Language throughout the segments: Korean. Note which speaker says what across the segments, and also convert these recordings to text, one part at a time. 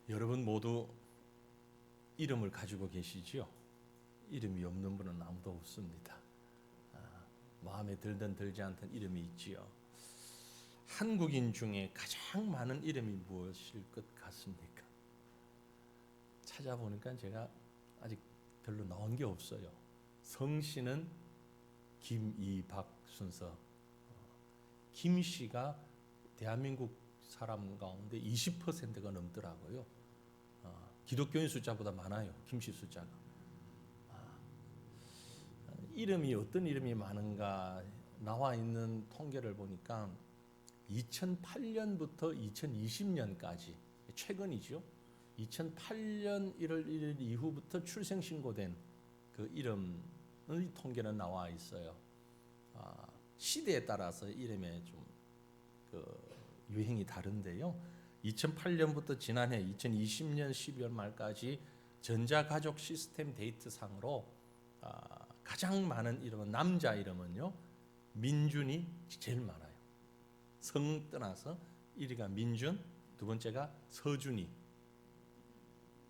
Speaker 1: 여러분 모두 이름을 가지고 계시지요? 이름이 없는 분은 아무도 없습니다. 마음에 들든 들지 않든 이름이 있지요. 한국인 중에 가장 많은 이름이 무엇일 것 같습니까? 찾아보니까 제가 아직 별로 나온 게 없어요. 성씨는 김이박 순서. 김씨가 대한민국 사람 가운데 20%가 넘더라고요. 기독교인 숫자보다 많아요. 김씨 숫자가. 이름이 어떤 이름이 많은가 나와 있는 통계를 보니까 2008년부터 2020년까지 최근이죠. 2008년 1월 1일 이후부터 출생 신고된 그 이름의 통계는 나와 있어요. 시대에 따라서 이름의 좀그 유행이 다른데요. 2008년부터 지난해 2020년 12월 말까지 전자가족 시스템 데이터상으로 가장 많은 이름은 남자 이름은요. 민준이 제일 많아요. 성 떠나서 1위가 민준, 두 번째가 서준이,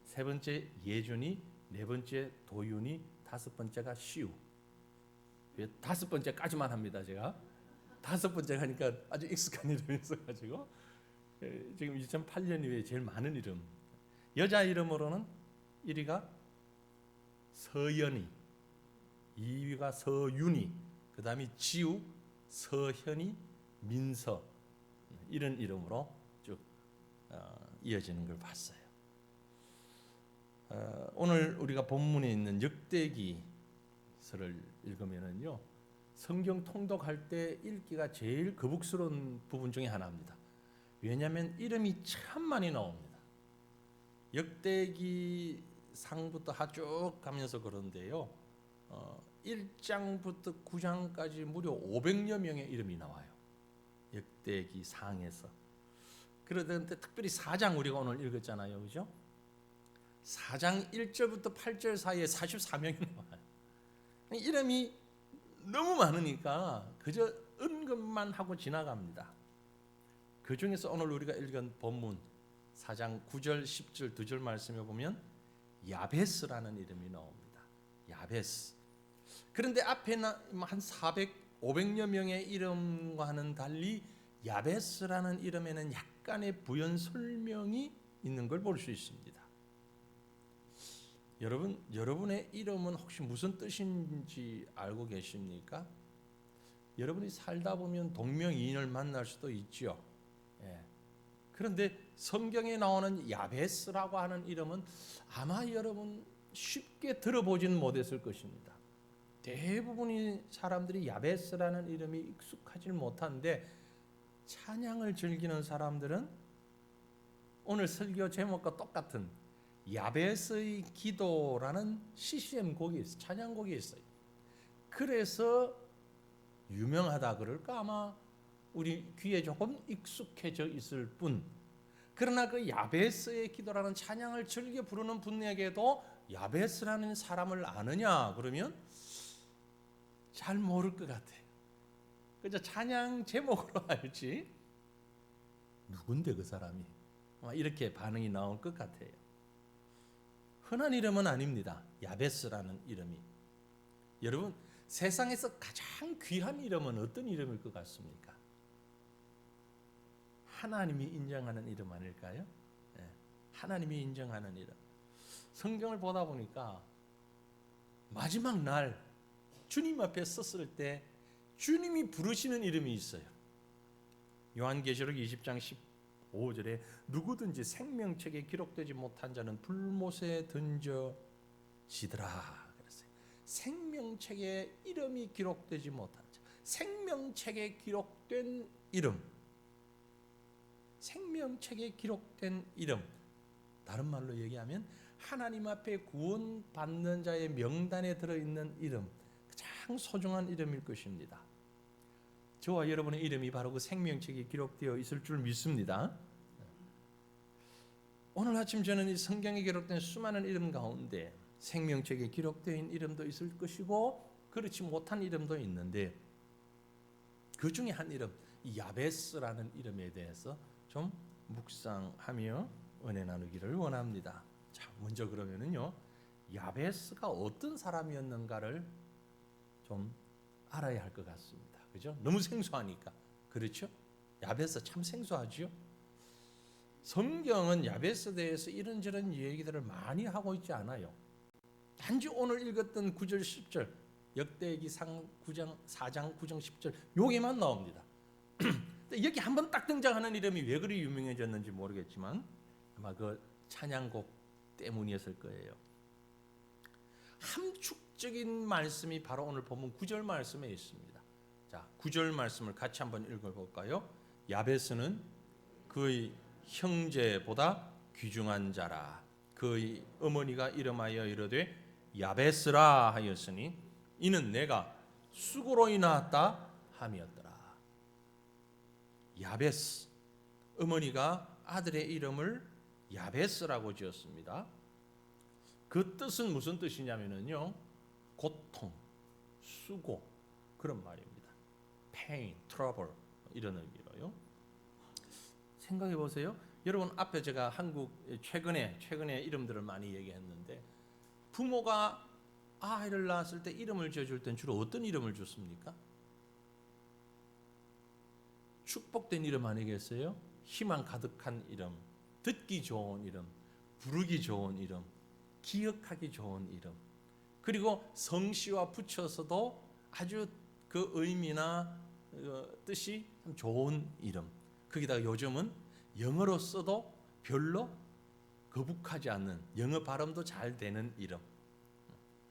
Speaker 1: 세 번째 예준이, 네 번째 도윤이, 다섯 번째가 시우. 다섯 번째까지만 합니다. 제가 다섯 번째 하니까 아주 익숙한 이름이 있어가지고 지금 2008년 이후에 제일 많은 이름. 여자 이름으로는 1위가 서연이, 2위가 서윤이, 그 다음에 지우, 서현이, 민서, 이런 이름으로 쭉 이어지는 걸 봤어요. 오늘 우리가 본문에 있는 역대기서를 읽으면은요, 성경 통독할 때 읽기가 제일 거북스러운 부분 중에 하나입니다. 왜냐하면 이름이 참 많이 나옵니다. 역대기 상부터 하쭉 가면서 그런데요, 1장부터 9장까지 무려 500여 명의 이름이 나와요. 역대기 상에서. 그런데 특별히 4장 우리가 오늘 읽었잖아요. 그죠? 4장 1절부터 8절 사이에 44명이 나와요. 이름이 너무 많으니까 그저 언급만 하고 지나갑니다. 그 중에서 오늘 우리가 읽은 본문 4장 9절, 10절 두 절 말씀에 보면 야베스라는 이름이 나옵니다. 야베스. 그런데 앞에 한 500여 명의 이름과는 달리 야베스라는 이름에는 약간의 부연 설명이 있는 걸 볼 수 있습니다. 여러분의 이름은 혹시 무슨 뜻인지 알고 계십니까? 여러분이 살다 보면 동명이인을 만날 수도 있죠. 그런데 성경에 나오는 야베스라고 하는 이름은 아마 여러분 쉽게 들어보지는 못했을 것입니다. 대부분의 사람들이 야베스라는 이름이 익숙하지 못한데 찬양을 즐기는 사람들은 오늘 설교 제목과 똑같은 야베스의 기도라는 CCM 곡이 있어요. 찬양곡이 있어요. 그래서 유명하다 그럴까 아마 우리 귀에 조금 익숙해져 있을 뿐, 그러나 그 야베스의 기도라는 찬양을 즐겨 부르는 분에게도 야베스라는 사람을 아느냐 그러면 잘 모를 것 같아요. 그저 찬양 제목으로 알지 누군데 그 사람이 이렇게 반응이 나올 것 같아요. 흔한 이름은 아닙니다. 야베스라는 이름이. 여러분 세상에서 가장 귀한 이름은 어떤 이름일 것 같습니까? 하나님이 인정하는 이름 아닐까요? 하나님이 인정하는 이름. 성경을 보다 보니까 마지막 날 주님 앞에 섰을 때 주님이 부르시는 이름이 있어요. 요한계시록 20장 15절에 누구든지 생명책에 기록되지 못한 자는 불못에 던져지더라 그랬어요. 생명책에 이름이 기록되지 못한 자, 생명책에 기록된 이름, 생명책에 기록된 이름, 다른 말로 얘기하면 하나님 앞에 구원받는 자의 명단에 들어있는 이름, 가장 소중한 이름일 것입니다. 저와 여러분의 이름이 바로 그 생명책에 기록되어 있을 줄 믿습니다. 오늘 아침 저는 이 성경에 기록된 수많은 이름 가운데 생명책에 기록된 이름도 있을 것이고 그렇지 못한 이름도 있는데 그 중에 한 이름, 이 야베스라는 이름에 대해서 좀 묵상하며 은혜 나누기를 원합니다. 자, 먼저 그러면은요, 야베스가 어떤 사람이었는가를 좀 알아야 할 것 같습니다. 그죠? 너무 생소하니까. 그렇죠? 야베스 참 생소하지요? 성경은 야베스에 대해서 이런저런 얘기들을 많이 하고 있지 않아요. 단지 오늘 읽었던 9절 10절 역대기 4장 9장 10절 여기만 나옵니다. 여기 한번 딱 등장하는 이름이 왜 그리 유명해졌는지 모르겠지만 아마 그 찬양곡 때문이었을 거예요. 함축적인 말씀이 바로 오늘 본문 9절 말씀에 있습니다. 자, 9절 말씀을 같이 한번 읽어볼까요? 야베스는 그의 형제보다 귀중한 자라. 그의 어머니가 이름하여 이르되 야베스라 하였으니 이는 내가 수고로 낳았다 함이었더라. 야베스, 어머니가 아들의 이름을 야베스라고 지었습니다. 그 뜻은 무슨 뜻이냐면요, 고통, 수고 그런 말입니다. pain, trouble 이런 의미로요. 생각해 보세요. 여러분 앞에 제가 한국 최근에 이름들을 많이 얘기했는데 부모가 아이를 낳았을 때 이름을 지어줄 땐 주로 어떤 이름을 줬습니까? 축복된 이름 아니겠어요? 희망 가득한 이름, 듣기 좋은 이름, 부르기 좋은 이름, 기억하기 좋은 이름, 그리고 성씨와 붙여서도 아주 그 의미나 뜻이 참 좋은 이름. 거기다가 요즘은 영어로 써도 별로 거북하지 않는, 영어 발음도 잘 되는 이름,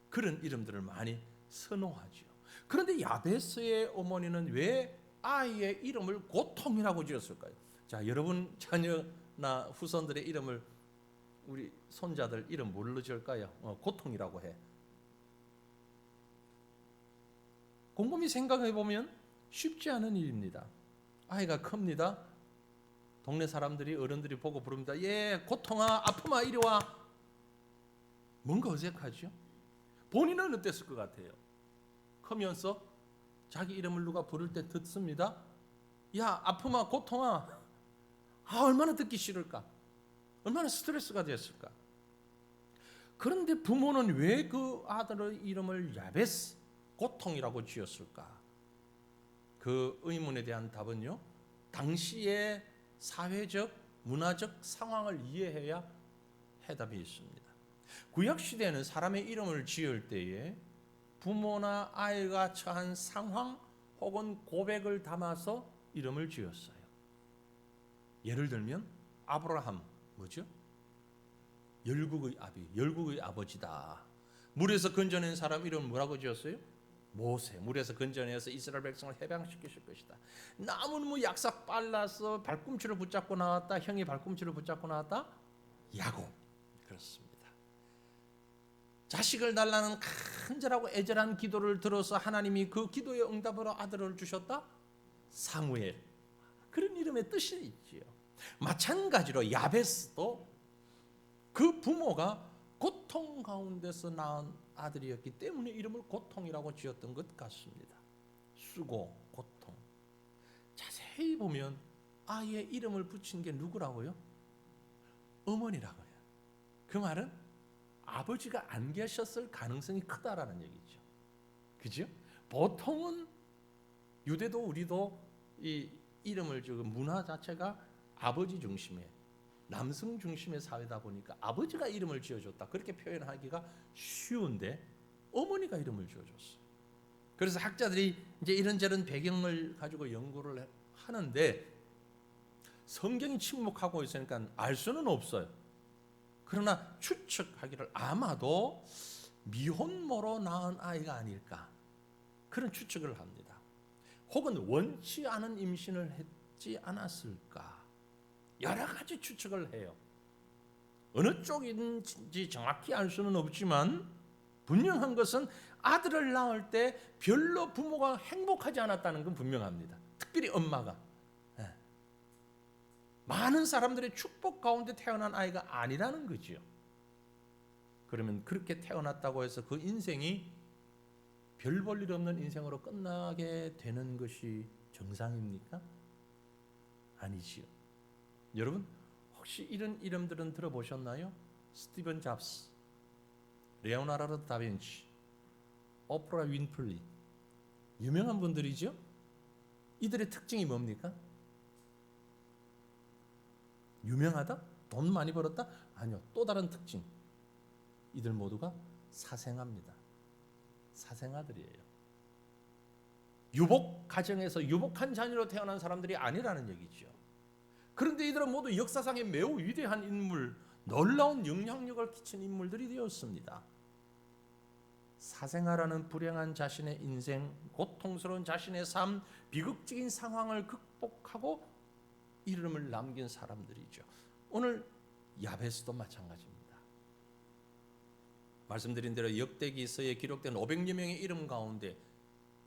Speaker 1: 그런 이름들을 많이 선호하죠. 그런데 야베스의 어머니는 왜 아이의 이름을 고통이라고 지었을까요? 자, 여러분 자녀나 후손들의 이름을 우리 손자들 이름 뭘로 지을까요? 고통이라고 해. 곰곰이 생각해 보면 쉽지 않은 일입니다. 아이가 큽니다. 동네 사람들이 어른들이 보고 부릅니다. 예, 고통아, 아픔아, 이리 와. 뭔가 어색하죠? 본인은 어땠을 것 같아요? 크면서 자기 이름을 누가 부를 때 듣습니다. 야, 아픔아, 고통아. 얼마나 듣기 싫을까? 얼마나 스트레스가 됐을까? 그런데 부모는 왜 그 아들의 이름을 야베스, 고통이라고 지었을까? 그 의문에 대한 답은요, 당시의 사회적, 문화적 상황을 이해해야 해답이 있습니다. 구약시대에는 사람의 이름을 지을 때에 부모나 아이가 처한 상황 혹은 고백을 담아서 이름을 지었어요. 예를 들면 아브라함, 뭐죠? 열국의 아비, 열국의 아버지다. 물에서 건져낸 사람 이름 뭐라고 지었어요? 모세. 물에서 건져내서 이스라엘 백성을 해방시키실 것이다. 너무 약삭 빨라서 발꿈치를 붙잡고 나왔다. 형이 발꿈치를 붙잡고 나왔다. 야곱. 그렇습니다. 자식을 달라는 간절하고 애절한 기도를 들어서 하나님이 그 기도의 응답으로 아들을 주셨다. 사무엘. 그런 이름의 뜻이 있지요. 마찬가지로 야베스도 그 부모가 고통 가운데서 낳은 아들이었기 때문에 이름을 고통이라고 지었던 것 같습니다. 수고, 고통. 자세히 보면 아이의 이름을 붙인 게 누구라고요? 어머니라고요. 그 말은 아버지가 안 계셨을 가능성이 크다라는 얘기죠. 그죠? 보통은 유대도 우리도 이 이름을 지금 문화 자체가 아버지 중심의, 남성 중심의 사회다 보니까 아버지가 이름을 지어줬다 그렇게 표현하기가 쉬운데 어머니가 이름을 지어줬어요. 그래서 학자들이 이제 이런저런 배경을 가지고 연구를 하는데 성경이 침묵하고 있으니까 알 수는 없어요. 그러나 추측하기를 아마도 미혼모로 낳은 아이가 아닐까 그런 추측을 합니다. 혹은 원치 않은 임신을 했지 않았을까 여러 가지 추측을 해요. 어느 쪽인지 정확히 알 수는 없지만 분명한 것은 아들을 낳을 때 별로 부모가 행복하지 않았다는 건 분명합니다. 특별히 엄마가. 많은 사람들의 축복 가운데 태어난 아이가 아니라는 거지요. 그러면 그렇게 태어났다고 해서 그 인생이 별 볼 일 없는 인생으로 끝나게 되는 것이 정상입니까? 아니지요. 여러분 혹시 이런 이름들은 들어보셨나요? 스티븐 잡스, 레오나르도 다빈치, 오프라 윈프리. 유명한 분들이죠. 이들의 특징이 뭡니까? 유명하다? 돈 많이 벌었다? 아니요. 또 다른 특징. 이들 모두가 사생아입니다. 사생아들이에요. 유복 가정에서 유복한 자녀로 태어난 사람들이 아니라는 얘기죠. 그런데 이들은 모두 역사상의 매우 위대한 인물, 놀라운 영향력을 끼친 인물들이 되었습니다. 사생아라는 불행한 자신의 인생, 고통스러운 자신의 삶, 비극적인 상황을 극복하고 이름을 남긴 사람들이죠. 오늘 야베스도 마찬가지입니다. 말씀드린 대로 역대기서에 기록된 500여 명의 이름 가운데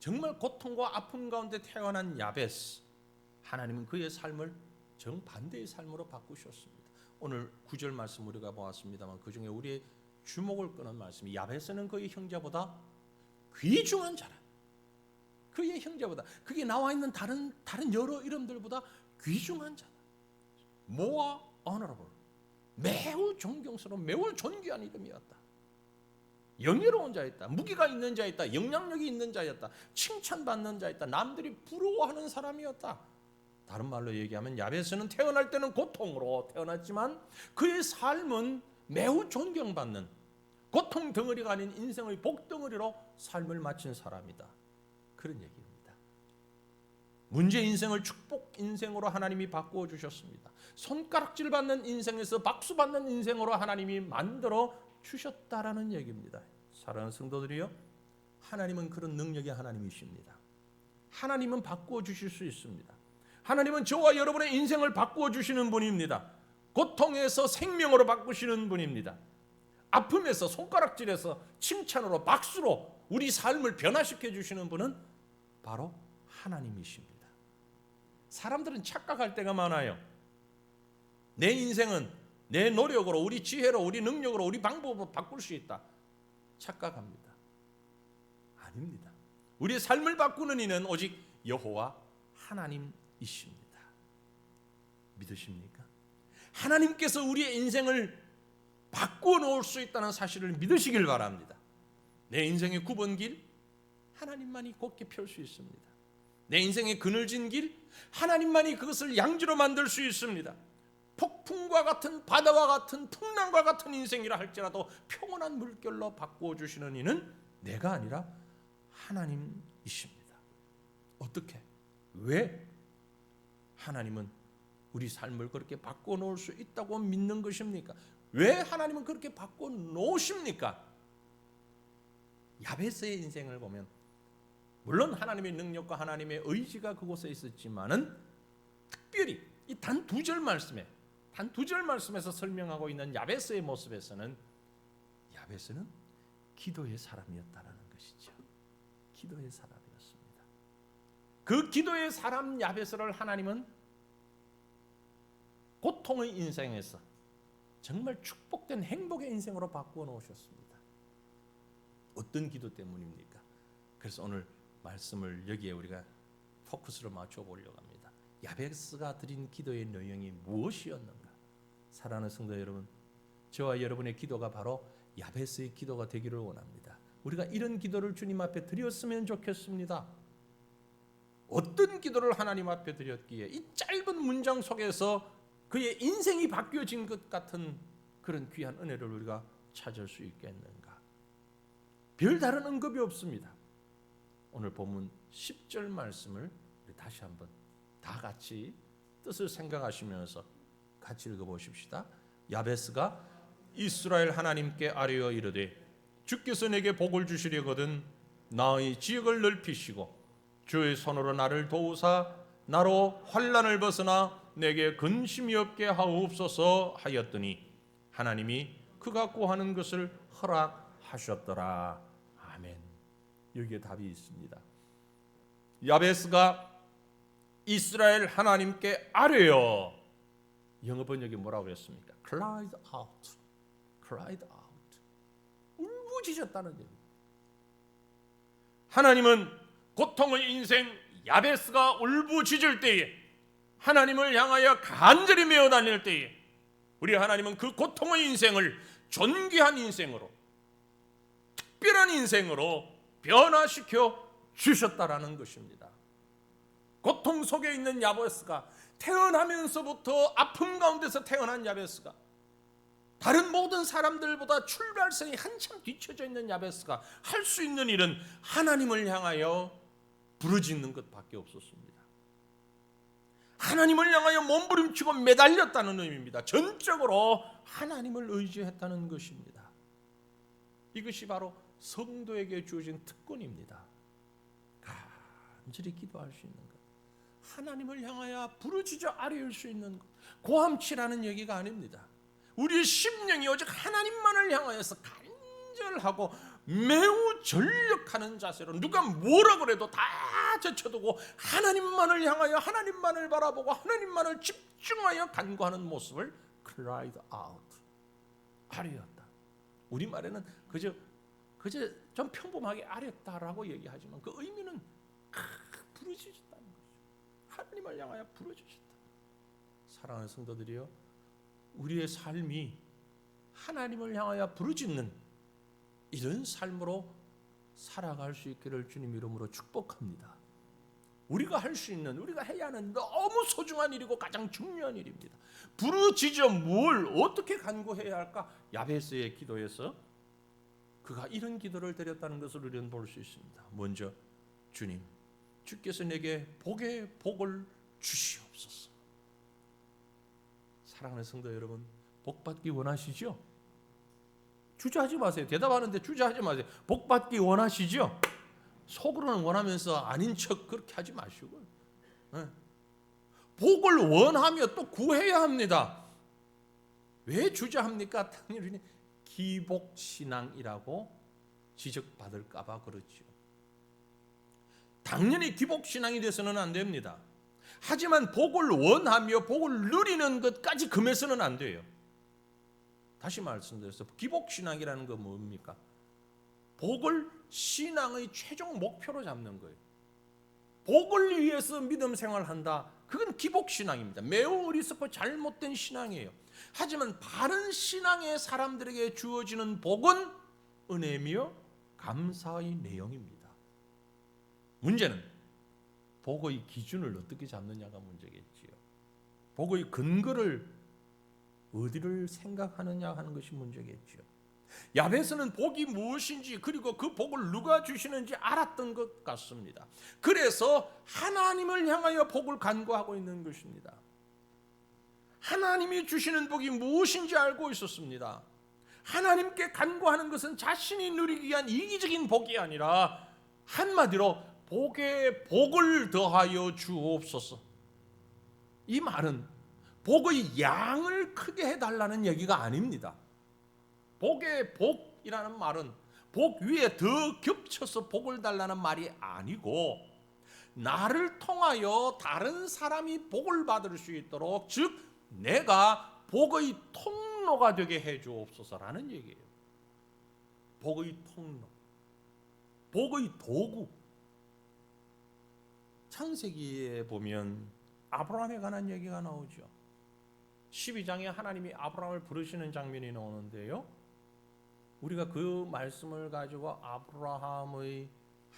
Speaker 1: 정말 고통과 아픔 가운데 태어난 야베스, 하나님은 그의 삶을 정반대의 삶으로 바꾸셨습니다. 오늘 9절 말씀 우리가 보았습니다만 그 중에 우리의 주목을 끄는 말씀이 야베스는 그의 형제보다 귀중한 자라. 그의 형제보다, 그게 나와 있는 다른 여러 이름들보다 귀중한 자다. more honorable, 매우 존경스러운, 매우 존귀한 이름이었다. 영예로운 자였다. 무기가 있는 자였다. 영향력이 있는 자였다. 칭찬받는 자였다. 남들이 부러워하는 사람이었다. 다른 말로 얘기하면 야베스는 태어날 때는 고통으로 태어났지만 그의 삶은 매우 존경받는, 고통 덩어리가 아닌 인생의 복덩어리로 삶을 마친 사람이다. 그런 얘기입니다. 문제 인생을 축복 인생으로 하나님이 바꾸어 주셨습니다. 손가락질 받는 인생에서 박수 받는 인생으로 하나님이 만들어 주셨다라는 얘기입니다. 사랑하는 성도들이요, 하나님은 그런 능력의 하나님이십니다. 하나님은 바꾸어 주실 수 있습니다. 하나님은 저와 여러분의 인생을 바꾸어 주시는 분입니다. 고통에서 생명으로 바꾸시는 분입니다. 아픔에서, 손가락질에서 칭찬으로, 박수로 우리 삶을 변화시켜 주시는 분은 바로 하나님이십니다. 사람들은 착각할 때가 많아요. 내 인생은 내 노력으로, 우리 지혜로, 우리 능력으로, 우리 방법으로 바꿀 수 있다. 착각합니다. 아닙니다. 우리의 삶을 바꾸는 이는 오직 여호와 하나님이십니다. 믿으십니까? 하나님께서 우리의 인생을 바꾸어 놓을 수 있다는 사실을 믿으시길 바랍니다. 내 인생의 굽은 길, 하나님만이 곧게 펼 수 있습니다. 내 인생의 그늘진 길, 하나님만이 그것을 양지로 만들 수 있습니다. 폭풍과 같은, 바다와 같은, 풍랑과 같은 인생이라 할지라도 평온한 물결로 바꾸어 주시는 이는 내가 아니라 하나님이십니다. 어떻게? 왜? 하나님은 우리 삶을 그렇게 바꾸어 놓을 수 있다고 믿는 것입니까? 왜 하나님은 그렇게 바꾸어 놓으십니까? 야베스의 인생을 보면 물론 하나님의 능력과 하나님의 의지가 그곳에 있었지만은 특별히 이 단 두 절 말씀에서 설명하고 있는 야베스의 모습에서는 야베스는 기도의 사람이었다라는 것이죠. 기도의 사람이었습니다. 그 기도의 사람 야베스를 하나님은 고통의 인생에서 정말 축복된 행복의 인생으로 바꾸어 놓으셨습니다. 어떤 기도 때문입니까? 그래서 오늘 말씀을 여기에 우리가 포커스를 맞춰 보려고 합니다. 야베스가 드린 기도의 내용이 무엇이었는가? 사랑하는 성도 여러분, 저와 여러분의 기도가 바로 야베스의 기도가 되기를 원합니다. 우리가 이런 기도를 주님 앞에 드렸으면 좋겠습니다. 어떤 기도를 하나님 앞에 드렸기에 이 짧은 문장 속에서 그의 인생이 바뀌어진 것 같은 그런 귀한 은혜를 우리가 찾을 수 있겠는가? 별다른 언급이 없습니다. 오늘 본문 10절 말씀을 다시 한번 다 같이 뜻을 생각하시면서 같이 읽어보십시다. 야베스가 이스라엘 하나님께 아뢰어 이르되 주께서 내게 복을 주시려거든 나의 지역을 넓히시고 주의 손으로 나를 도우사 나로 환난을 벗어나 내게 근심이 없게 하옵소서 하였더니 하나님이 그가 구하는 것을 허락하셨더라. 아멘. 여기에 답이 있습니다. 야베스가 이스라엘 하나님께 아뢰어, 영어 번역이 뭐라고 했습니까? cried out, cried out, 울부짖었다는 얘기입니다. 하나님은 고통의 인생 야베스가 울부짖을 때에, 하나님을 향하여 간절히 메어 다닐 때에 우리 하나님은 그 고통의 인생을 존귀한 인생으로, 특별한 인생으로 변화시켜 주셨다라는 것입니다. 고통 속에 있는 야베스가, 태어나면서부터 아픔 가운데서 태어난 야베스가, 다른 모든 사람들보다 출발선이 한참 뒤쳐져 있는 야베스가 할 수 있는 일은 하나님을 향하여 부르짖는 것밖에 없었습니다. 하나님을 향하여 몸부림치고 매달렸다는 의미입니다. 전적으로 하나님을 의지했다는 것입니다. 이것이 바로 성도에게 주어진 특권입니다. 간절히 기도할 수 있는 것, 하나님을 향하여 부르짖어 아뢰올 수 있는 것, 고함치라는 얘기가 아닙니다. 우리의 심령이 오직 하나님만을 향하여서 간절하고 매우 전력하는 자세로, 누가 뭐라 그래도 다 제쳐두고 하나님만을 향하여 하나님만을 바라보고 하나님만을 집중하여 간구하는 모습을 cried out, 아뢰었다. 우리말에는 그저 좀 평범하게 아뢰었다라고 얘기하지만 그 의미는 부르짖었다는 거죠. 하나님을 향하여 부르짖었다. 사랑하는 성도들이요, 우리의 삶이 하나님을 향하여 부르짖는 이런 삶으로 살아갈 수 있기를 주님 이름으로 축복합니다. 우리가 할 수 있는, 우리가 해야 하는 너무 소중한 일이고 가장 중요한 일입니다. 부르짖어 뭘 어떻게 간구해야 할까? 야베스의 기도에서 그가 이런 기도를 드렸다는 것을 우리는 볼 수 있습니다. 먼저, 주님, 주께서 내게 복의 복을 주시옵소서. 사랑하는 성도 여러분, 복 받기 원하시죠? 주저하지 마세요. 대답하는데 주저하지 마세요. 복 받기 원하시죠? 속으로는 원하면서 아닌 척 그렇게 하지 마시고, 복을 원하며 또 구해야 합니다. 왜 주저합니까? 당연히 기복신앙이라고 지적받을까 봐 그렇죠. 당연히 기복신앙이 돼서는 안 됩니다. 하지만 복을 원하며 복을 누리는 것까지 금해서는 안 돼요. 다시 말씀드려서 기복신앙이라는 건 뭡니까? 복을 신앙의 최종 목표로 잡는 거예요. 복을 위해서 믿음 생활한다, 그건 기복신앙입니다. 매우 어리석고 잘못된 신앙이에요. 하지만 바른 신앙의 사람들에게 주어지는 복은 은혜며 감사의 내용입니다. 문제는 복의 기준을 어떻게 잡느냐가 문제겠지요. 복의 근거를 어디를 생각하느냐 하는 것이 문제겠죠. 야베스는 복이 무엇인지, 그리고 그 복을 누가 주시는지 알았던 것 같습니다. 그래서 하나님을 향하여 복을 간구하고 있는 것입니다. 하나님이 주시는 복이 무엇인지 알고 있었습니다. 하나님께 간구하는 것은 자신이 누리기 위한 이기적인 복이 아니라 한마디로 복에 복을 더하여 주옵소서. 이 말은 복의 양을 크게 해달라는 얘기가 아닙니다. 복의 복이라는 말은 복 위에 더 겹쳐서 복을 달라는 말이 아니고, 나를 통하여 다른 사람이 복을 받을 수 있도록, 즉 내가 복의 통로가 되게 해주옵소서라는 얘기예요. 복의 통로, 복의 도구. 창세기에 보면 아브라함에 관한 얘기가 나오죠. 12장에 하나님이 아브라함을 부르시는 장면이 나오는데요, 우리가 그 말씀을 가지고 아브라함의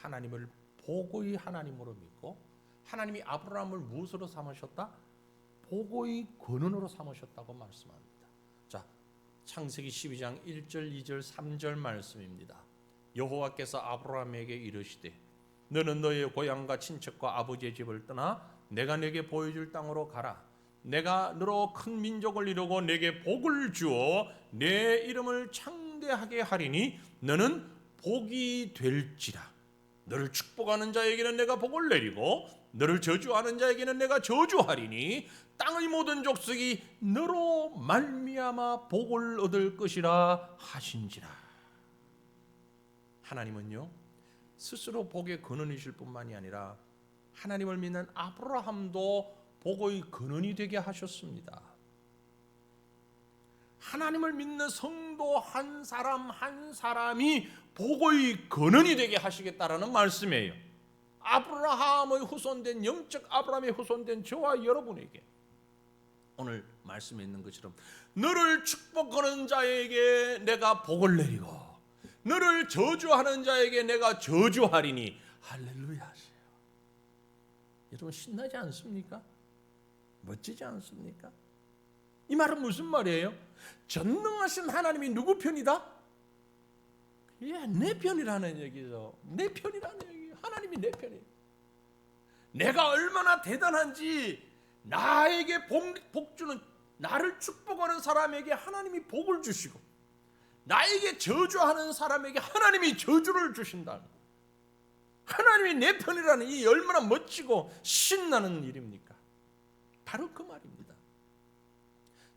Speaker 1: 하나님을 복의 하나님으로 믿고, 하나님이 아브라함을 무엇으로 삼으셨다? 복의 근원으로 삼으셨다고 말씀합니다. 자, 창세기 12장 1절, 2절, 3절 말씀입니다. 여호와께서 아브라함에게 이르시되 너는 너의 고향과 친척과 아버지의 집을 떠나 내가 내게 보여줄 땅으로 가라. 내가 너로 큰 민족을 이루고 내게 복을 주어 내 이름을 창대하게 하리니 너는 복이 될지라. 너를 축복하는 자에게는 내가 복을 내리고 너를 저주하는 자에게는 내가 저주하리니 땅의 모든 족속이 너로 말미암아 복을 얻을 것이라 하신지라. 하나님은요, 스스로 복의 근원이실 뿐만이 아니라 하나님을 믿는 아브라함도 복의 근원이 되게 하셨습니다. 하나님을 믿는 성도 한 사람 한 사람이 복의 근원이 되게 하시겠다라는 말씀이에요. 아브라함의 후손된, 영적 아브라함의 후손된 저와 여러분에게 오늘 말씀에 있는 것처럼 너를 축복하는 자에게 내가 복을 내리고 너를 저주하는 자에게 내가 저주하리니 할렐루야 하세요. 여러분 신나지 않습니까? 멋지지 않습니까? 이 말은 무슨 말이에요? 전능하신 하나님이 누구 편이다? 예, 내 편이라는 얘기죠. 내 편이라는 얘기. 하나님이 내 편이에요. 내가 얼마나 대단한지 나에게 복 주는, 나를 축복하는 사람에게 하나님이 복을 주시고 나에게 저주하는 사람에게 하나님이 저주를 주신다는 거예요. 하나님이 내 편이라는 이 얼마나 멋지고 신나는 일입니까? 바로 그 말입니다.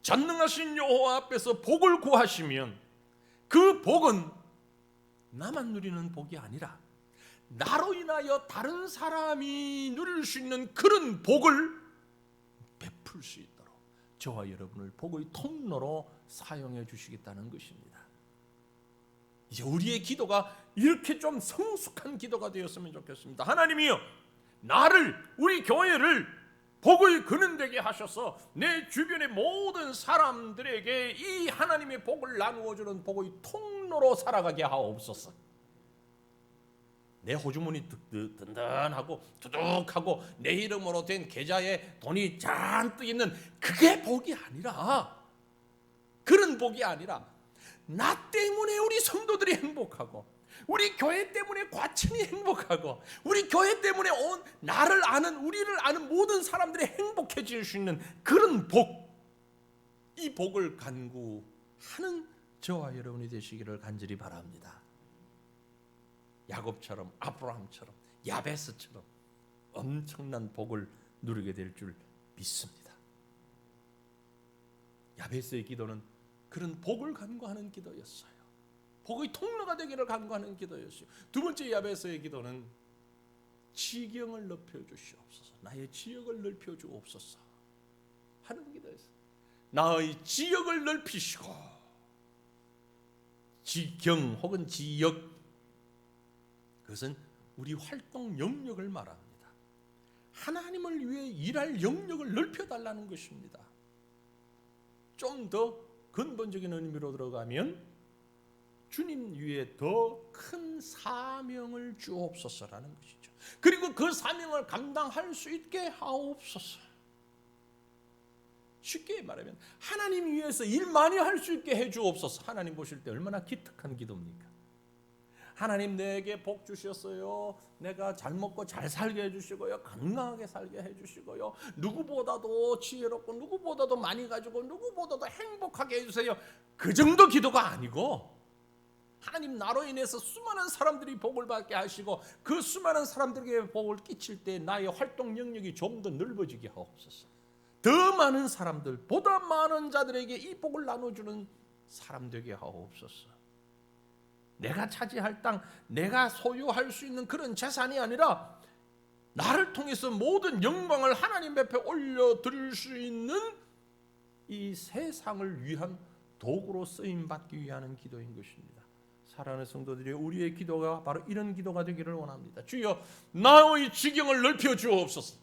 Speaker 1: 전능하신 여호와 앞에서 복을 구하시면 그 복은 나만 누리는 복이 아니라 나로 인하여 다른 사람이 누릴 수 있는 그런 복을 베풀 수 있도록 저와 여러분을 복의 통로로 사용해 주시겠다는 것입니다. 이제 우리의 기도가 이렇게 좀 성숙한 기도가 되었으면 좋겠습니다. 하나님이여, 나를, 우리 교회를 복의 근원되게 하셔서 내 주변의 모든 사람들에게 이 하나님의 복을 나누어주는 복의 통로로 살아가게 하옵소서. 내 호주머니 든든하고 두둑하고 내 이름으로 된 계좌에 돈이 잔뜩 있는 그게 복이 아니라, 그런 복이 아니라 나 때문에 우리 성도들이 행복하고 우리 교회 때문에 과천이 행복하고 우리 교회 때문에 온 나를 아는, 우리를 아는 모든 사람들이 행복해질 수 있는 그런 복, 이 복을 간구하는 저와 여러분이 되시기를 간절히 바랍니다. 야곱처럼, 아브라함처럼, 야베스처럼 엄청난 복을 누리게 될 줄 믿습니다. 야베스의 기도는 그런 복을 간구하는 기도였어요. 복의 통로가 되기를 간구하는 기도였어요. 두 번째 야베스의 기도는 지경을 넓혀주시옵소서, 나의 지역을 넓혀주옵소서 하는 기도였어요. 나의 지역을 넓히시고, 지경 혹은 지역, 그것은 우리 활동 영역을 말합니다. 하나님을 위해 일할 영역을 넓혀달라는 것입니다. 좀 더 근본적인 의미로 들어가면 주님 위에 더 큰 사명을 주옵소서라는 것이죠. 그리고 그 사명을 감당할 수 있게 하옵소서. 쉽게 말하면 하나님 위해서 일 많이 할 수 있게 해주옵소서. 하나님 보실 때 얼마나 기특한 기도입니까? 하나님 내게 복 주셨어요. 내가 잘 먹고 잘 살게 해주시고요, 건강하게 살게 해주시고요, 누구보다도 지혜롭고 누구보다도 많이 가지고 누구보다도 행복하게 해주세요. 그 정도 기도가 아니고, 하나님 나로 인해서 수많은 사람들이 복을 받게 하시고 그 수많은 사람들에게 복을 끼칠 때 나의 활동 영역이 좀 더 넓어지게 하옵소서. 더 많은 사람들, 보다 많은 자들에게 이 복을 나눠주는 사람 되게 하옵소서. 내가 차지할 땅, 내가 소유할 수 있는 그런 재산이 아니라 나를 통해서 모든 영광을 하나님 앞에 올려드릴 수 있는 이 세상을 위한 도구로 쓰임받기 위한 기도인 것입니다. 사랑하는 성도들이, 우리의 기도가 바로 이런 기도가 되기를 원합니다. 주여, 나의 지경을 넓혀 주옵소서.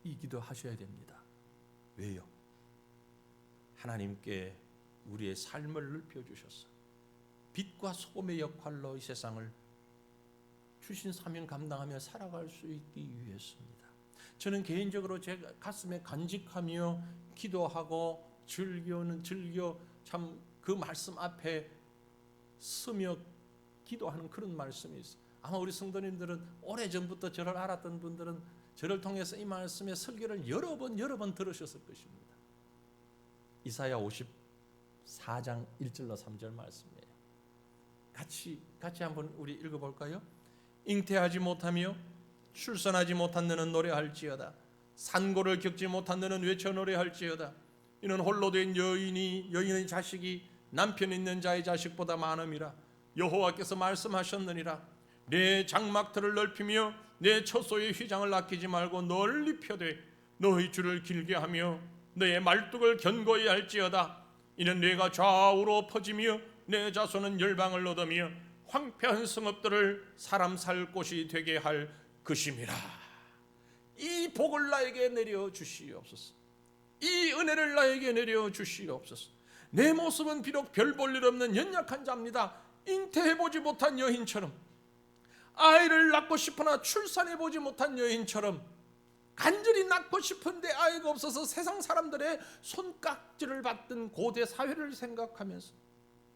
Speaker 1: 이 기도 하셔야 됩니다. 왜요? 하나님께 우리의 삶을 넓혀 주셔서 빛과 소금의 역할로 이 세상을 주신 사명 감당하며 살아갈 수 있기 위해서입니다. 저는 개인적으로 제 가슴에 간직하며 기도하고 즐겨 참 그 말씀 앞에 서며 기도하는 그런 말씀이 있어요. 아마 우리 성도님들은 오래전부터 저를 알았던 분들은 저를 통해서 이 말씀의 설교를 여러 번 들으셨을 것입니다. 이사야 54장 1절로 3절 말씀이에요. 같이 한번 우리 읽어볼까요? 잉태하지 못하며 출산하지 못한 너는 노래할지어다. 산고를 겪지 못한 너는 외쳐 노래할지어다. 이는 홀로 된 여인의 자식이 남편 있는 자의 자식보다 많음이라. 여호와께서 말씀하셨느니라. 내 장막들을 넓히며 내 처소의 휘장을 아끼지 말고 널리 펴되 너의 줄을 길게 하며 너의 말뚝을 견고히 할지어다. 이는 내가 좌우로 퍼지며 내 자손은 열방을 얻으며 황폐한 성읍들을 사람 살 곳이 되게 할 것임이라. 이 복을 나에게 내려 주시옵소서. 이 은혜를 나에게 내려주시옵소서. 내 모습은 비록 별 볼 일 없는 연약한 자입니다. 잉태해보지 못한 여인처럼, 아이를 낳고 싶으나 출산해보지 못한 여인처럼, 간절히 낳고 싶은데 아이가 없어서 세상 사람들의 손깍지를 받던 고대 사회를 생각하면서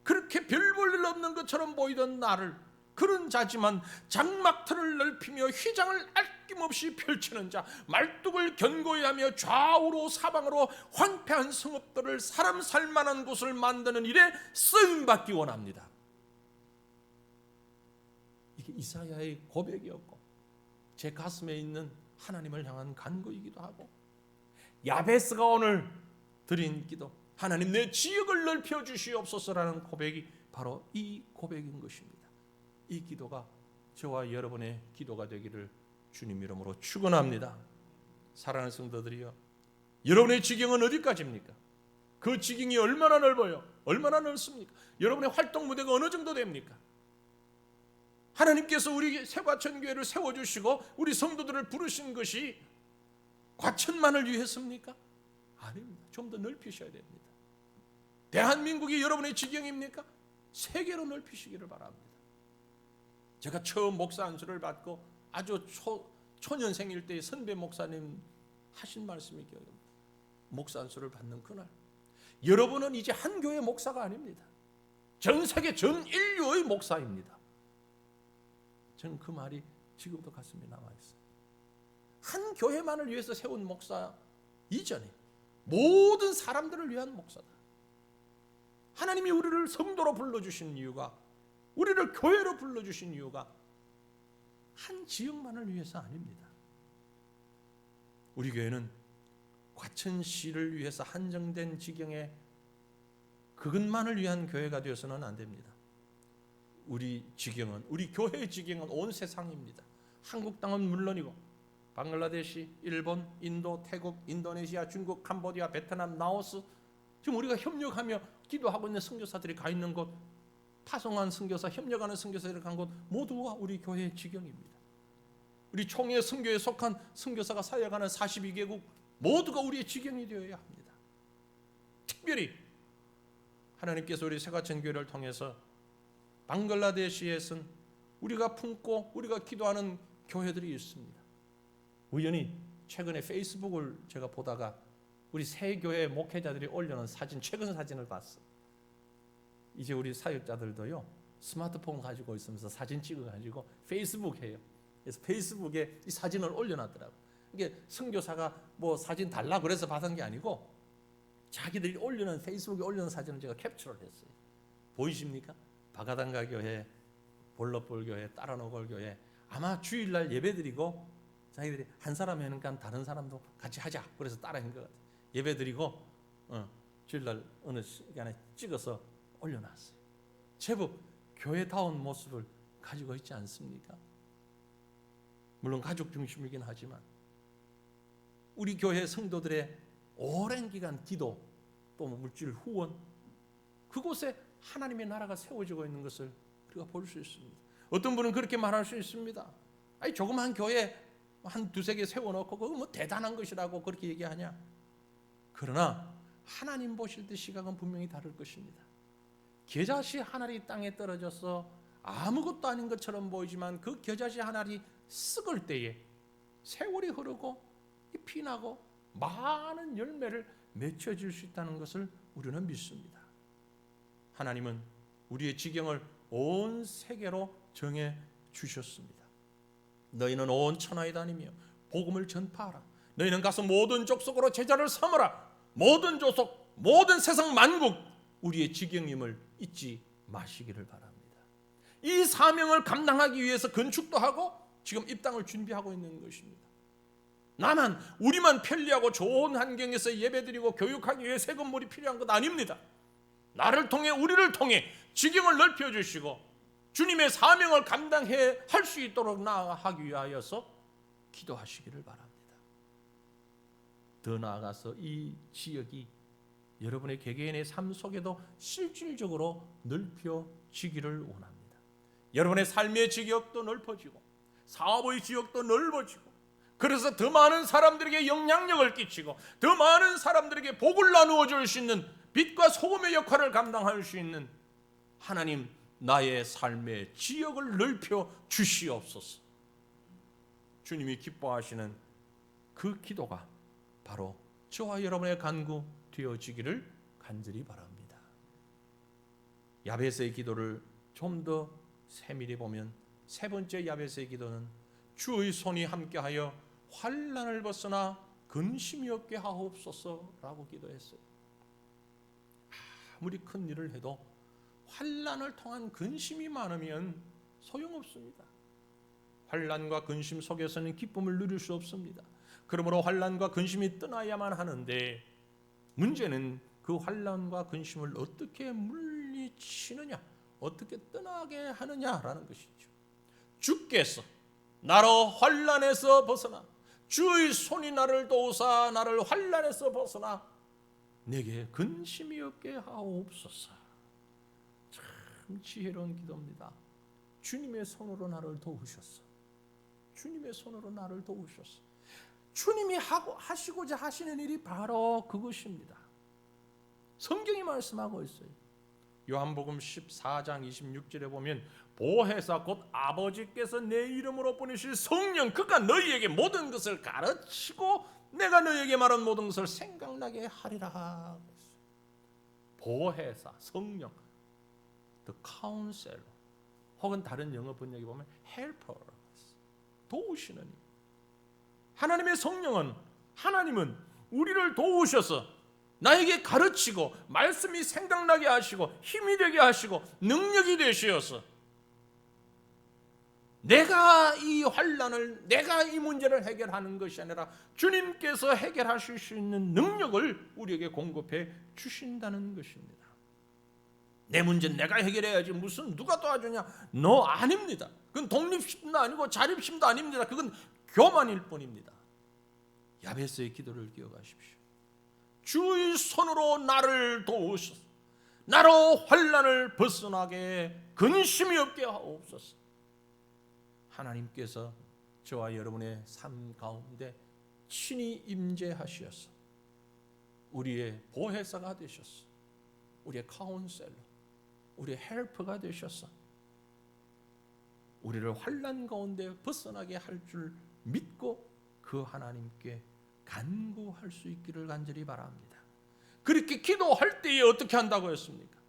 Speaker 1: 그렇게 별 볼 일 없는 것처럼 보이던 나를, 그런 자지만 장막틀을 넓히며 휘장을 아낌없이 펼치는 자, 말뚝을 견고히 하며 좌우로 사방으로 황폐한 성읍들을 사람 살만한 곳을 만드는 일에 쓰임받기 원합니다. 이게 이사야의 고백이었고 제 가슴에 있는 하나님을 향한 간구이기도 하고, 야베스가 오늘 드린 기도, 하나님 내 지역을 넓혀 주시옵소서라는 고백이 바로 이 고백인 것입니다. 이 기도가 저와 여러분의 기도가 되기를 주님 이름으로 축원합니다. 사랑하는 성도들이여, 여러분의 지경은 어디까지입니까? 그 지경이 얼마나 넓어요? 얼마나 넓습니까? 여러분의 활동 무대가 어느 정도 됩니까? 하나님께서 우리 새과천교회를 세워주시고 우리 성도들을 부르신 것이 과천만을 위해서입니까? 아닙니다. 좀 더 넓히셔야 됩니다. 대한민국이 여러분의 지경입니까? 세계로 넓히시기를 바랍니다. 제가 처음 목사 안수를 받고 아주 초년생일 때 선배 목사님 하신 말씀이 기억납니다. 목사 안수를 받는 그날, 여러분은 이제 한 교회 목사가 아닙니다. 전 세계 전 인류의 목사입니다. 저는 그 말이 지금도 가슴에 남아있어요. 한 교회만을 위해서 세운 목사 이전에 모든 사람들을 위한 목사다. 하나님이 우리를 성도로 불러주신 이유가, 우리를 교회로 불러주신 이유가 한 지역만을 위해서 아닙니다. 우리 교회는 과천시를 위해서 한정된 지경에 그것만을 위한 교회가 되어서는 안 됩니다. 우리 지경은, 우리 교회의 지경은 온 세상입니다. 한국 땅은 물론이고 방글라데시, 일본, 인도, 태국, 인도네시아, 중국, 캄보디아, 베트남, 라오스, 지금 우리가 협력하며 기도하고 있는 선교사들이 가 있는 곳, 파송한 선교사, 협력하는 선교사들이 간 곳 모두가 우리 교회의 지경입니다. 우리 총회 선교에 속한 선교사가 사역하는 42개국 모두가 우리의 지경이 되어야 합니다. 특별히 하나님께서 우리 새과천교회를 통해서 방글라데시에선 우리가 품고 우리가 기도하는 교회들이 있습니다. 우연히 최근에 페이스북을 제가 보다가 우리 새 교회 목회자들이 올려놓은 사진, 최근 사진을 봤어요. 이제 우리 사역자들도요, 스마트폰 가지고 있으면서 사진 찍어가지고 페이스북 해요. 그래서 페이스북에 이 사진을 올려놨더라고요. 이게 선교사가 뭐 사진 달라 그래서 받은 게 아니고 자기들이 올려놓은, 페이스북에 올려놓은 사진을 제가 캡처를 했어요. 보이십니까? 바가단가 교회, 볼러볼 교회, 따라노골 교회, 아마 주일날 예배드리고 자기들이 한 사람 하니까 다른 사람도 같이 하자 그래서 따라한 것 같아요. 예배드리고 주일날 어느 시간에 찍어서 올려놨어요. 제법 교회다운 모습을 가지고 있지 않습니까? 물론 가족 중심이긴 하지만 우리 교회 성도들의 오랜 기간 기도, 또 물질 후원, 그곳에 하나님의 나라가 세워지고 있는 것을 우리가 볼 수 있습니다. 어떤 분은 그렇게 말할 수 있습니다. 아니 조그만 교회 한 두세 개 세워놓고 그거 뭐 대단한 것이라고 그렇게 얘기하냐? 그러나 하나님 보실 때 시각은 분명히 다를 것입니다. 겨자씨 하나리 땅에 떨어져서 아무것도 아닌 것처럼 보이지만 그 겨자씨 하나리 썩을 때에 세월이 흐르고 잎이 나고 많은 열매를 맺혀줄 수 있다는 것을 우리는 믿습니다. 하나님은 우리의 지경을 온 세계로 정해 주셨습니다. 너희는 온 천하에 다니며 복음을 전파하라. 너희는 가서 모든 족속으로 제자를 삼으라. 모든 족속, 모든 세상 만국 우리의 지경임을 잊지 마시기를 바랍니다. 이 사명을 감당하기 위해서 건축도 하고 지금 입당을 준비하고 있는 것입니다. 나만, 우리만 편리하고 좋은 환경에서 예배드리고 교육하기 위해 새 건물이 필요한 것 아닙니다. 나를 통해, 우리를 통해 지경을 넓혀주시고 주님의 사명을 감당해 할 수 있도록 나아가기 위하여서 기도하시기를 바랍니다. 더 나아가서 이 지역이 여러분의 개개인의 삶 속에도 실질적으로 넓혀지기를 원합니다. 여러분의 삶의 지역도 넓어지고 사업의 지역도 넓어지고 그래서 더 많은 사람들에게 영향력을 끼치고 더 많은 사람들에게 복을 나누어 줄 수 있는 빛과 소금의 역할을 감당할 수 있는 하나님, 나의 삶의 지역을 넓혀 주시옵소서. 주님이 기뻐하시는 그 기도가 바로 저와 여러분의 간구 되어지기를 간절히 바랍니다. 야베스의 기도를 좀 더 세밀히 보면 세 번째 야베스의 기도는 주의 손이 함께하여 환난을 벗어나 근심이 없게 하옵소서라고 기도했어요. 아무리 큰 일을 해도 환난을 통한 근심이 많으면 소용없습니다. 환난과 근심 속에서는 기쁨을 누릴 수 없습니다. 그러므로 환난과 근심이 떠나야만 하는데 문제는 그 환난과 근심을 어떻게 물리치느냐, 어떻게 떠나게 하느냐라는 것이죠. 주께서 나로 환난에서 벗어나 주의 손이 나를 도우사 나를 환난에서 벗어나 내게 근심이 없게 하옵소서. 참 지혜로운 기도입니다. 주님의 손으로 나를 도우셨어. 주님의 손으로 나를 도우셨어. 주님이 하시고자 하시는 일이 바로 그것입니다. 성경이 말씀하고 있어요. 요한복음 14장 26절에 보면 보혜사 곧 아버지께서 내 이름으로 보내실 성령 그가 너희에게 모든 것을 가르치고 내가 너희에게 말한 모든 것을 생각나게 하리라. 보혜사, 성령, the counselor, 혹은 다른 영어 번역에 보면 helper, 도우시는 이. 하나님의 성령은, 하나님은 우리를 도우셔서 나에게 가르치고 말씀이 생각나게 하시고 힘이 되게 하시고 능력이 되시어서 내가 이 환난을, 내가 이 문제를 해결하는 것이 아니라 주님께서 해결하실 수 있는 능력을 우리에게 공급해 주신다는 것입니다. 내 문제는 내가 해결해야지 무슨 누가 도와주냐? 너 아닙니다. 그건 독립심도 아니고 자립심도 아닙니다. 그건 교만일 뿐입니다. 야베스의 기도를 기억하십시오. 주의 손으로 나를 도우소서. 나로 환난을 벗어나게 근심이 없게 하옵소서. 하나님께서 저와 여러분의 삶 가운데 친히 임재하시어서 우리의 보혜사가 되셨어. 우리의 카운셀러, 우리의 헬퍼가 되셔서 우리를 환난 가운데 벗어나게 할 줄 믿고 그 하나님께 간구할 수 있기를 간절히 바랍니다. 그렇게 기도할 때에 어떻게 한다고 했습니까?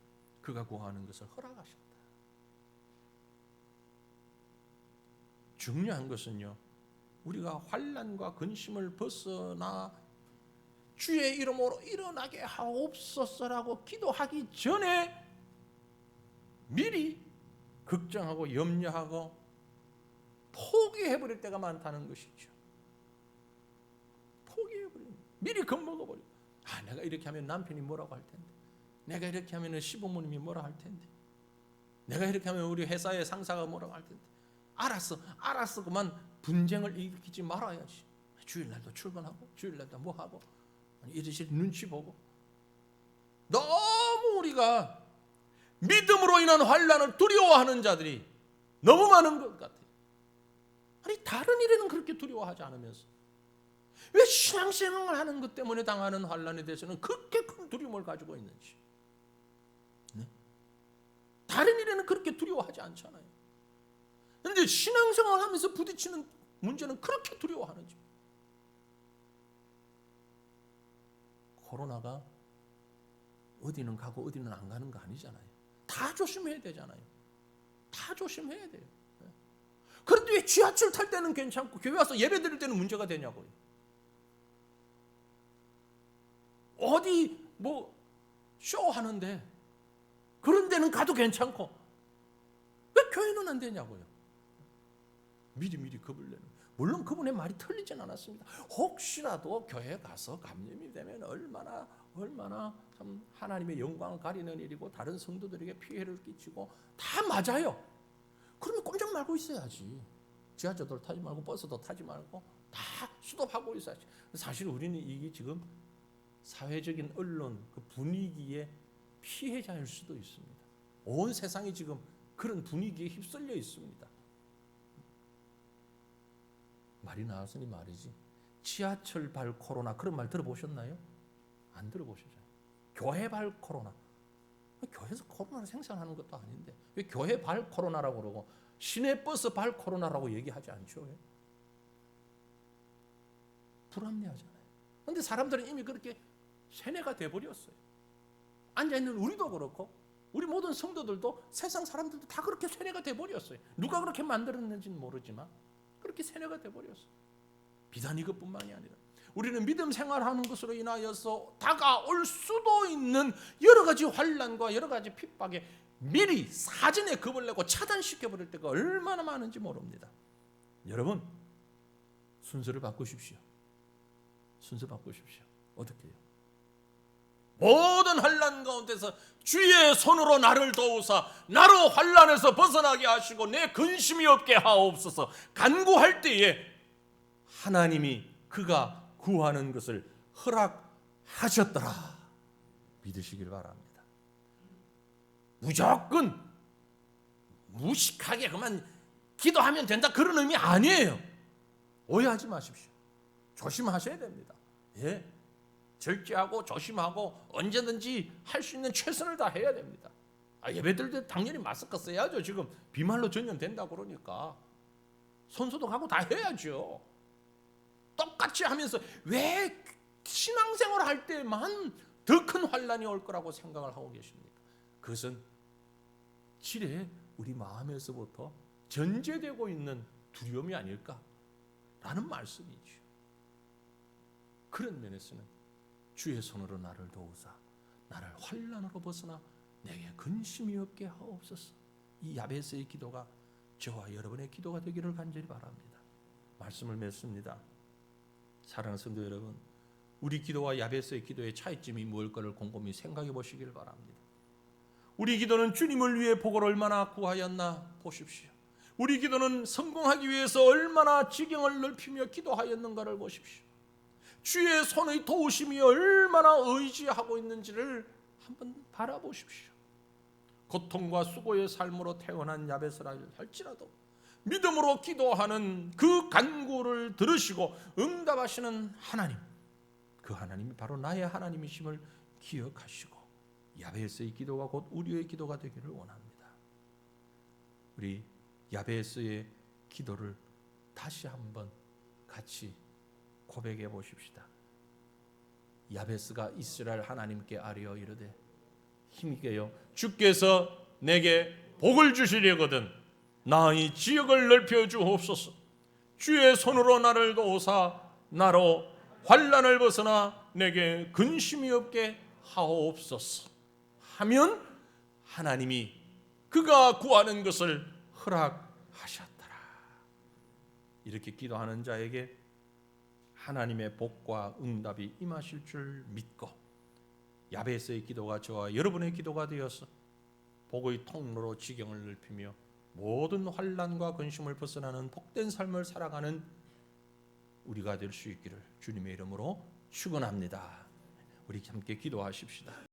Speaker 1: 그가 구하는 것을 허락하셨다. 중요한 것은요, 우리가 환난과 근심을 벗어나 주의 이름으로 일어나게 하옵소서라고 기도하기 전에 미리 걱정하고 염려하고 포기해버릴 때가 많다는 것이죠. 포기해버리는, 미리 겁먹어버려. 내가 이렇게 하면 남편이 뭐라고 할 텐데, 내가 이렇게 하면 시부모님이 뭐라 할 텐데, 내가 이렇게 하면 우리 회사의 상사가 뭐라고 할 텐데. 알았어 그만 분쟁을 일으키지 말아야지. 주일날도 출근하고 주일날도 뭐하고 이러실 눈치 보고. 너무 우리가 믿음으로 인한 환난을 두려워하는 자들이 너무 많은 것 같아요. 아니 다른 일에는 그렇게 두려워하지 않으면서 왜 신앙생활을 하는 것 때문에 당하는 환난에 대해서는 그렇게 큰 두려움을 가지고 있는지. 네? 다른 일에는 그렇게 두려워하지 않잖아요. 그런데 신앙생활을 하면서 부딪히는 문제는 그렇게 두려워하는지. 코로나가 어디는 가고 어디는 안 가는 거 아니잖아요. 다 조심해야 되잖아요. 다 조심해야 돼요. 그런데 왜 지하철 탈 때는 괜찮고 교회 와서 예배 드릴 때는 문제가 되냐고요. 어디 뭐 쇼하는데 그런 데는 가도 괜찮고 왜 교회는 안 되냐고요. 미리 겁을 내는. 물론 그분의 말이 틀리진 않았습니다. 혹시라도 교회 가서 감염이 되면 얼마나 참 하나님의 영광을 가리는 일이고 다른 성도들에게 피해를 끼치고 다 맞아요. 그러면 꼼짝 말고 있어야지. 지하철도 타지 말고 버스도 타지 말고 다 수도하고 있어야지. 사실 우리는 이게 지금 사회적인 언론 그 분위기의 피해자일 수도 있습니다. 온 세상이 지금 그런 분위기에 휩쓸려 있습니다. 말이 나왔으니 말이지. 지하철 발 코로나 그런 말 들어보셨나요? 안 들어보셨죠? 교회 발 코로나. 교회에서 코로나를 생산하는 것도 아닌데 왜 교회 발 코로나라고 그러고 시내버스 발 코로나라고 얘기하지 않죠? 불합리하잖아요. 그런데 사람들은 이미 그렇게 세뇌가 돼버렸어요. 앉아있는 우리도 그렇고 우리 모든 성도들도 세상 사람들도 다 그렇게 세뇌가 돼버렸어요. 누가 그렇게 만들었는지는 모르지만 그렇게 세뇌가 돼버렸어요. 비단 이것뿐만이 아니라 우리는 믿음 생활하는 것으로 인하여서 다가올 수도 있는 여러 가지 환난과 여러 가지 핍박에 미리 사전에 겁을 내고 차단시켜버릴 때가 얼마나 많은지 모릅니다. 여러분 순서를 바꾸십시오. 순서 바꾸십시오. 어떻게 해요? 모든 환난 가운데서 주의 손으로 나를 도우사 나로 환난에서 벗어나게 하시고 내 근심이 없게 하옵소서. 간구할 때에 하나님이 그가 구하는 것을 허락하셨더라 믿으시길 바랍니다. 무조건 무식하게 그만 기도하면 된다 그런 의미 아니에요. 오해하지 마십시오. 조심하셔야 됩니다. 예, 절제하고 조심하고 언제든지 할 수 있는 최선을 다해야 됩니다. 예배들 때 당연히 마스크 써야죠. 지금 비말로 전염된다고 그러니까 손소독하고 다 해야죠. 똑같이 하면서 왜 신앙생활 할 때만 더 큰 환난이 올 거라고 생각을 하고 계십니까? 그것은 지레 우리 마음에서부터 전제되고 있는 두려움이 아닐까라는 말씀이죠. 그런 면에서는 주의 손으로 나를 도우사 나를 환난으로 벗어나 내게 근심이 없게 하옵소서. 이 야베스의 기도가 저와 여러분의 기도가 되기를 간절히 바랍니다. 말씀을 맺습니다. 사랑하는 성도 여러분, 우리 기도와 야베스의 기도의 차이점이 무엇일까를 곰곰이 생각해 보시길 바랍니다. 우리 기도는 주님을 위해 복을 얼마나 구하였나 보십시오. 우리 기도는 성공하기 위해서 얼마나 지경을 넓히며 기도하였는가를 보십시오. 주의 손의 도우심이 얼마나 의지하고 있는지를 한번 바라보십시오. 고통과 수고의 삶으로 태어난 야베스라 할지라도 믿음으로 기도하는 그 간구를 들으시고 응답하시는 하나님, 그 하나님이 바로 나의 하나님이심을 기억하시고 야베스의 기도가 곧 우리의 기도가 되기를 원합니다. 우리 야베스의 기도를 다시 한번 같이 고백해 보십시다. 야베스가 이스라엘 하나님께 아뢰어 이르되 힘있게요 주께서 내게 복을 주시려거든 나의 지역을 넓혀 주옵소서. 주의 손으로 나를 도우사 나로 환난을 벗어나 내게 근심이 없게 하옵소서 하면 하나님이 그가 구하는 것을 허락하셨더라. 이렇게 기도하는 자에게 하나님의 복과 응답이 임하실 줄 믿고 야베스의 기도가 저와 여러분의 기도가 되어서 복의 통로로 지경을 넓히며 모든 환난과 근심을 벗어나는 복된 삶을 살아가는 우리가 될 수 있기를 주님의 이름으로 축원합니다. 우리 함께 기도하십시다.